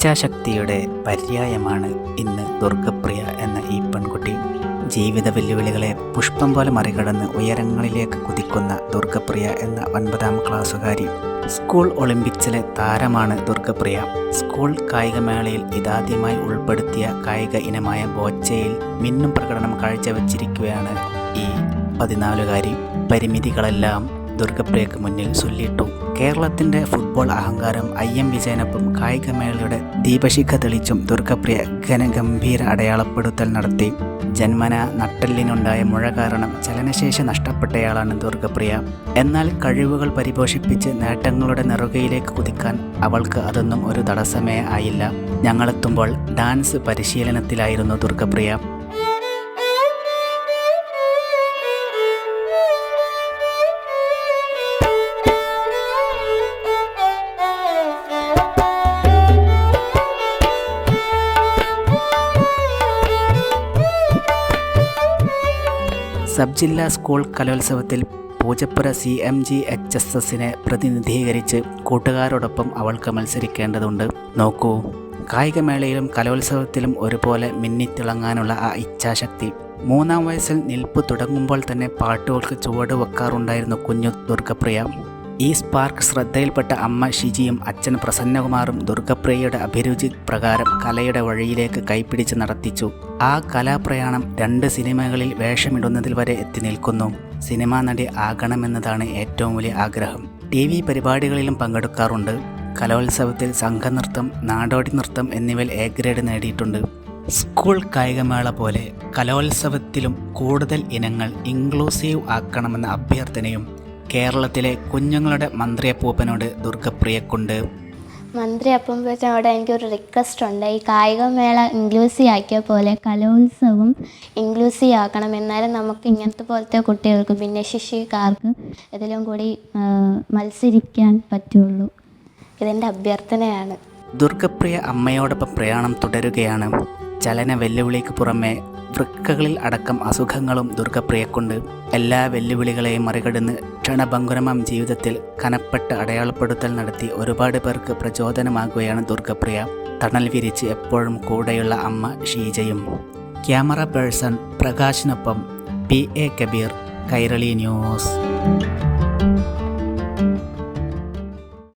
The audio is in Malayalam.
ഇച്ഛാശക്തിയുടെ പര്യായമാണ് ഇന്ന് ദുർഗപ്രിയ എന്ന ഈ പെൺകുട്ടി. ജീവിത വെല്ലുവിളികളെ പുഷ്പം പോലെ മറികടന്ന് ഉയരങ്ങളിലേക്ക് കുതിക്കുന്ന ദുർഗപ്രിയ എന്ന 9ാം ക്ലാസ്സുകാരി. സ്കൂൾ ഒളിമ്പിക്സിലെ താരമാണ് ദുർഗപ്രിയ. സ്കൂൾ കായികമേളയിൽ ഇതാദ്യമായി ഉൾപ്പെടുത്തിയ കായിക ഇനമായ ബോച്ചയിൽ മിന്നും പ്രകടനം കാഴ്ചവെച്ചിരിക്കുകയാണ് ഈ 14കാരി. പരിമിതികളെല്ലാം ദുർഗപ്രിയക്ക് മുന്നിൽ ചൊല്ലിട്ടു. കേരളത്തിൻ്റെ ഫുട്ബോൾ അഹങ്കാരം IM വിജയനൊപ്പം കായികമേളയുടെ ദീപശിഖ തെളിച്ചും ദുർഗപ്രിയ ഘനഗംഭീര അടയാളപ്പെടുത്തൽ നടത്തി. ജന്മന നട്ടെല്ലിനുണ്ടായ മുഴ കാരണം ചലനശേഷി നഷ്ടപ്പെട്ടയാളാണ് ദുർഗപ്രിയ. എന്നാൽ കഴിവുകൾ പരിപോഷിപ്പിച്ച് നേട്ടങ്ങളുടെ നെറുകയിലേക്ക് കുതിക്കാൻ അവൾക്ക് അതൊന്നും ഒരു തടസ്സമേ ആയില്ല. ഞങ്ങളെത്തുമ്പോൾ ഡാൻസ് പരിശീലനത്തിലായിരുന്നു ദുർഗപ്രിയ. സബ് ജില്ലാ സ്കൂൾ കലോത്സവത്തിൽ പൂജപ്പുര CMGHSSനെ പ്രതിനിധീകരിച്ച് കൂട്ടുകാരോടൊപ്പം അവൾക്ക് മത്സരിക്കേണ്ടതുണ്ട്. നോക്കൂ, കായികമേളയിലും കലോത്സവത്തിലും ഒരുപോലെ മിന്നിത്തിളങ്ങാനുള്ള ആ ഇച്ഛാശക്തി. 3ാം വയസ്സിൽ നിൽപ്പ് തുടങ്ങുമ്പോൾ തന്നെ പാട്ടുകൾക്ക് ചുവട് വെക്കാറുണ്ടായിരുന്നു കുഞ്ഞു ദുർഗപ്രിയ. ഈ സ്പാർക്ക് ശ്രദ്ധയിൽപ്പെട്ട അമ്മ ഷിജിയും അച്ഛൻ പ്രസന്നകുമാറും ദുർഗപ്രിയയുടെ അഭിരുചി പ്രകാരം കലയുടെ വഴിയിലേക്ക് കൈപ്പിടിച്ച് നടത്തിച്ചു. ആ കലാപ്രയാണം 2 സിനിമകളിൽ വേഷമിടുന്നതിൽ വരെ എത്തി നിൽക്കുന്നു. സിനിമാ നടി ആകണമെന്നതാണ് ഏറ്റവും വലിയ ആഗ്രഹം. TV പരിപാടികളിലും പങ്കെടുക്കാറുണ്ട്. കലോത്സവത്തിൽ സംഘനൃത്തം, നാടോടി നൃത്തം എന്നിവയിൽ A ഗ്രേഡ് നേടിയിട്ടുണ്ട്. സ്കൂൾ കായികമേള പോലെ കലോത്സവത്തിലും കൂടുതൽ ഇനങ്ങൾ ഇൻക്ലൂസീവ് ആക്കണമെന്ന അഭ്യർത്ഥനയും കേരളത്തിലെ കുഞ്ഞുങ്ങളുടെ മന്ത്രിയപ്പൂപ്പനോട് ദുർഗപ്രിയക്കുണ്ട്. മന്ത്രി അപ്പൂപ്പനോട് എനിക്കൊരു റിക്വസ്റ്റ് ഉണ്ട്. ഈ കായികമേള ഇൻക്ലൂസീവ് ആക്കിയ പോലെ കലോത്സവം ഇൻക്ലൂസീവ് ആക്കണം. എന്നാലും നമുക്ക് ഇങ്ങനത്തെ പോലത്തെ കുട്ടികൾക്ക് ഭിന്നശേഷിക്കാർക്ക് ഇതിലും കൂടി മത്സരിക്കാൻ പറ്റുള്ളൂ. ഇതെൻ്റെ അഭ്യർത്ഥനയാണ്. ദുർഗപ്രിയ അമ്മയോടൊപ്പം പ്രയാണം തുടരുകയാണ്. ചലന വെല്ലുവിളിക്ക് പുറമെ വൃക്കകളിൽ അടക്കം അസുഖങ്ങളും ദുർഗപ്രിയക്കുണ്ട്. എല്ലാ വെല്ലുവിളികളെയും മറികടന്ന് ക്ഷണഭംഗുരമാം ജീവിതത്തിൽ കനപ്പെട്ട അടയാളപ്പെടുത്തൽ നടത്തി ഒരുപാട് പേർക്ക് പ്രചോദനമാകുകയാണ് ദുർഗപ്രിയ. തണൽ വിരിച്ച് എപ്പോഴും കൂടെയുള്ള അമ്മ ഷീജയും. ക്യാമറ പേഴ്സൺ പ്രകാശിനൊപ്പം PA കബീർ, കൈരളി ന്യൂസ്.